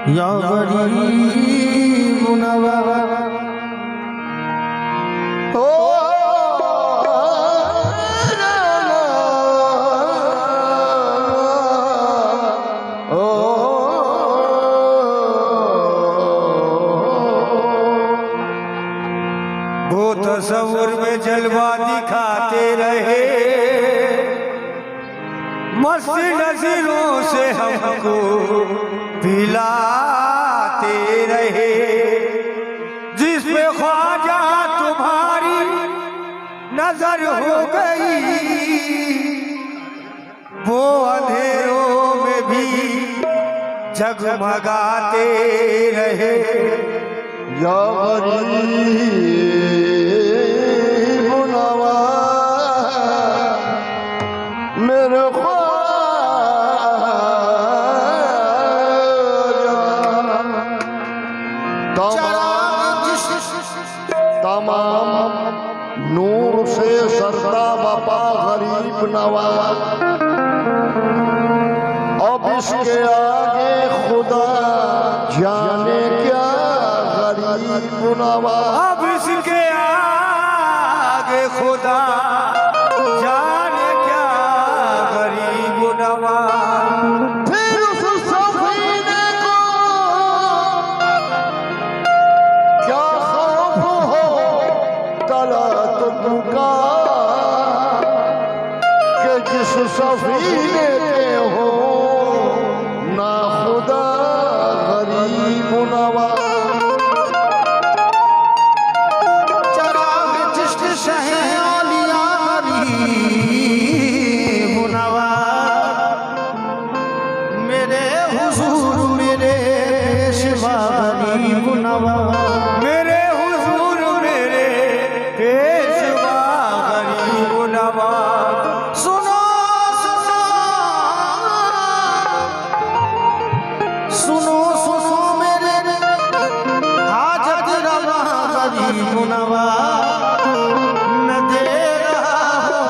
या गरीब नवाज हो वो तस्वुर में जलवा दिखाते रहे, मस्त नजरों से हमको पिलाते रहे। जिस पे ख्वाजा तुम्हारी नजर हो गई, वो अंधेरों में भी जगमगाते रहे। या गरीब नवाज मेरे तमाम नूर से सरता बापा गरीब नवाज। अब इसके आगे खुदा जाने क्या गरीब नवाज। अब इसके आगे खुदा जाने क्या गरीब नवाज। फिर उस सफीने को क्या खौफ हो तलत पुकार के जिस सफीने के हो ना खुदा गरीब नवाज। मेरे हुजूर मेरे पेशवा गरीब नवाज। सुनो सुनो सुनो सुनो मेरे हाजत रवा गरीब नवाज। न दे रहा हो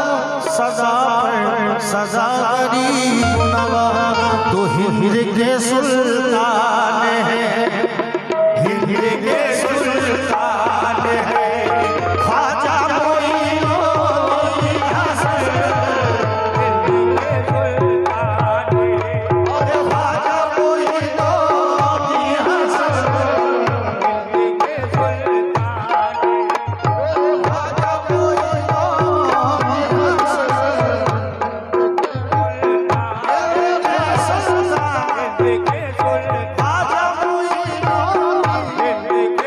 सदा पर सजा गरीब नवाज। तो हिंद के सुल्तान है, के सुल्तान है ख्वाजा मोइनुद्दीन हसन। के सुल्तान है और ख्वाजा मोइनुद्दीन हसन। के सुल्तान है ख्वाजा मोइनुद्दीन हसन। के सुल्तान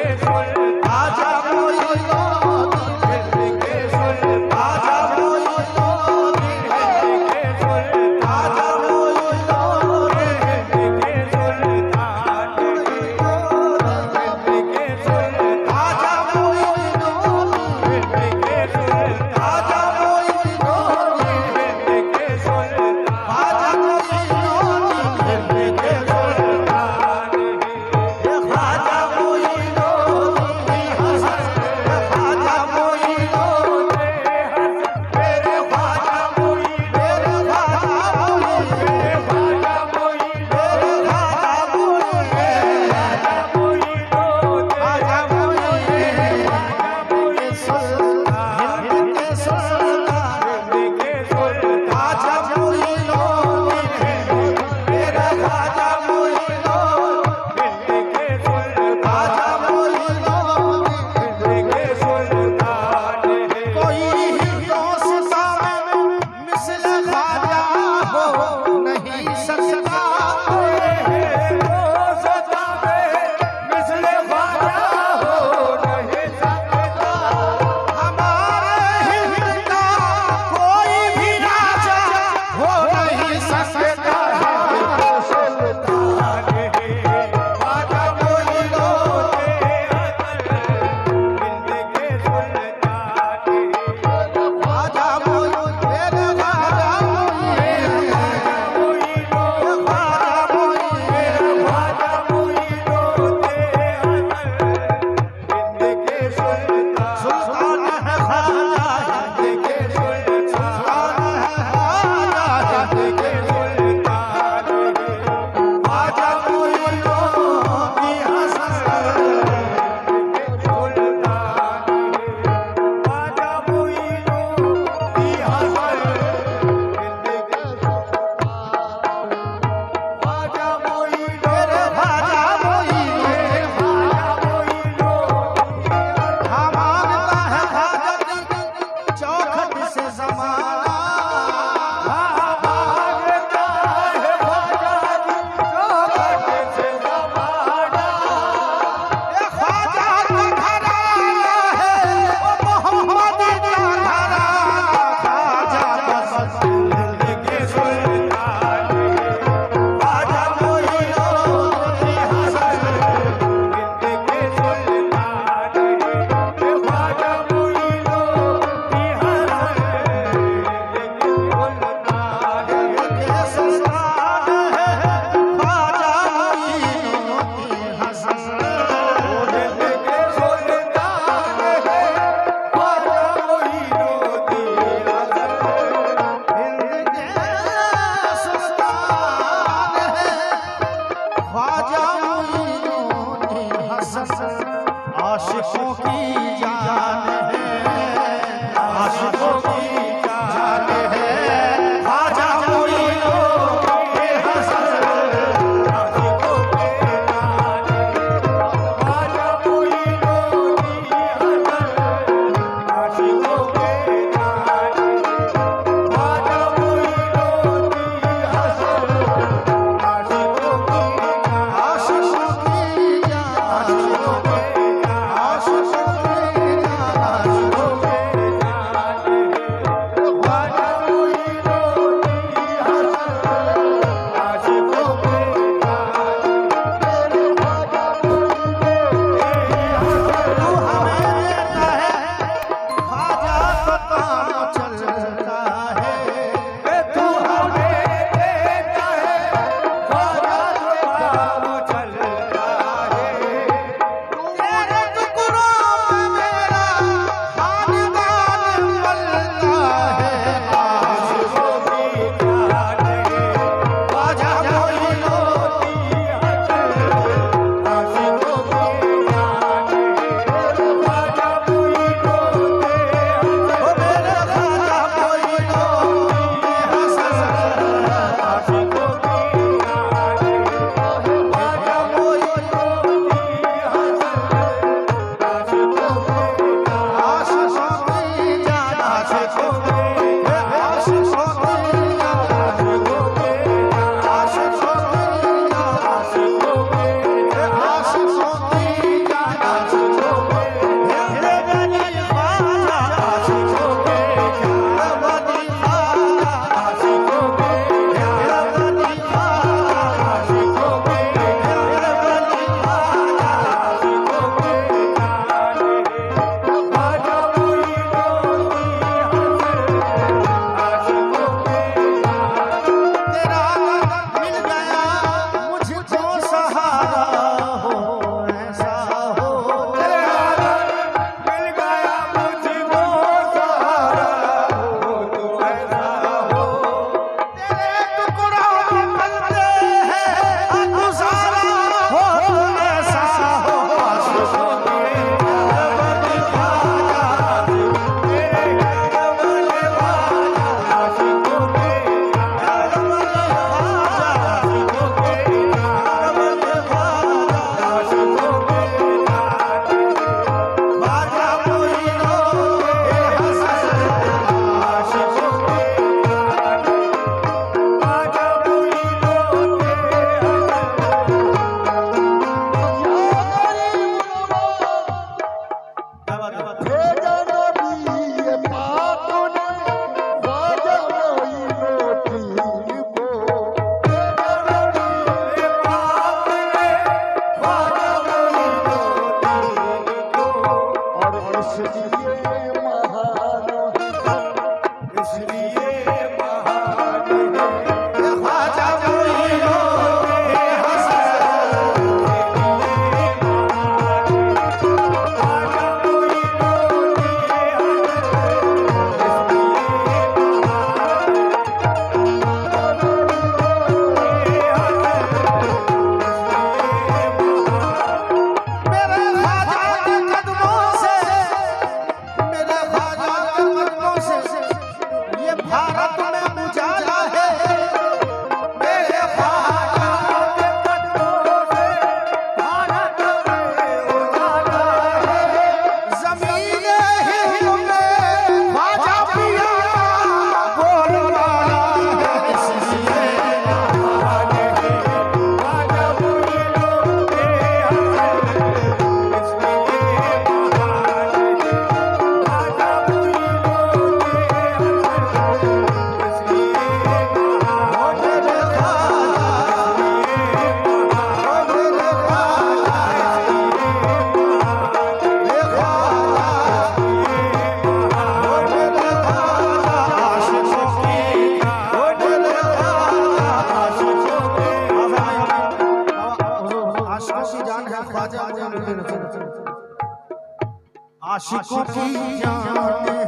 आशिकों की जान है,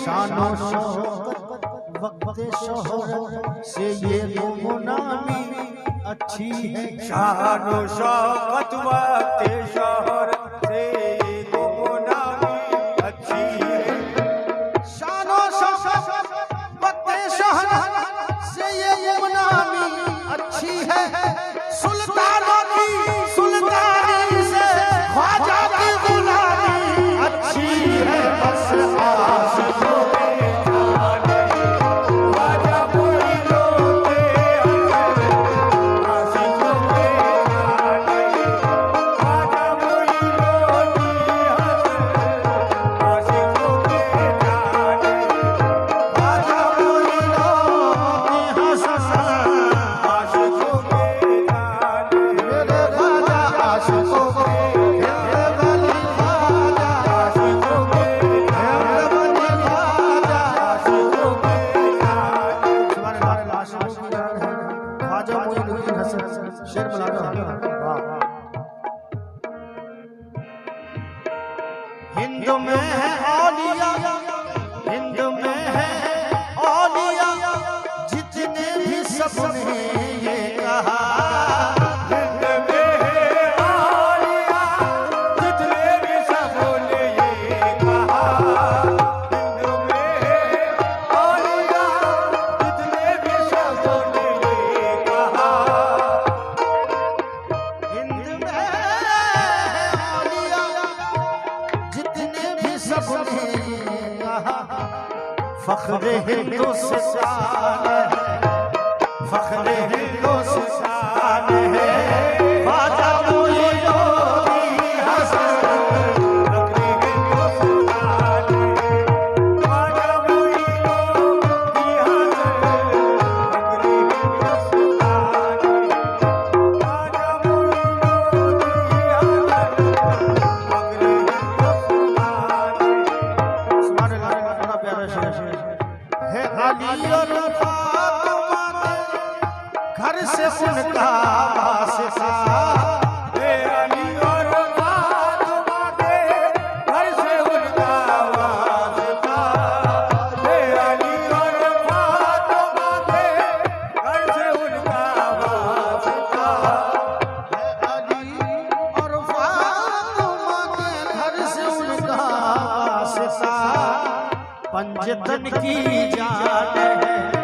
शानो शौकत वक्त शोहरत से ये गुमनामी अच्छी है। शानो शौकत वक्त शोहरत से ये गुमनामी अच्छी है। शानो शौकत वक्त शोहरत से ये गुमनामी अच्छी है। सुल्तानों की सुल्तानी से ख्वाजा की गुलामी अच्छी है। बस आशिकों शेर हिंद में है औलिया, हिंद में है औलिया, जितने भी सबने ये कहा। हिंद में है औलिया, जितने भी सबने ये कहा। हिंद में है औलिया, जितने भी सबने ये कहा। हिंद में औलिया, जितने भी सबने कहा। फख्र हिंदुस्तान है, फख्र हिंदुस्तान है। ख्वाजा मोइनुद्दीन हसन फख्र हिंदुस्तान है। ख्वाजा मोइनुद्दीन हसन फख्र हिंदुस्तान है। ख्वाजा मोइनुद्दीन हसन फख्र हिंदुस्तान है। सुभान अल्लाह, बड़ा प्यारा शेर है। अली और फातिमा के घर से उनका वास्ता। हे अली और फातिमा के घर से उनका वास्ता। हे अली और फातिमा के घर से उनका वास्ता। अली और फातिमा के घर से उनका वास्ता। पंजतन की जान है,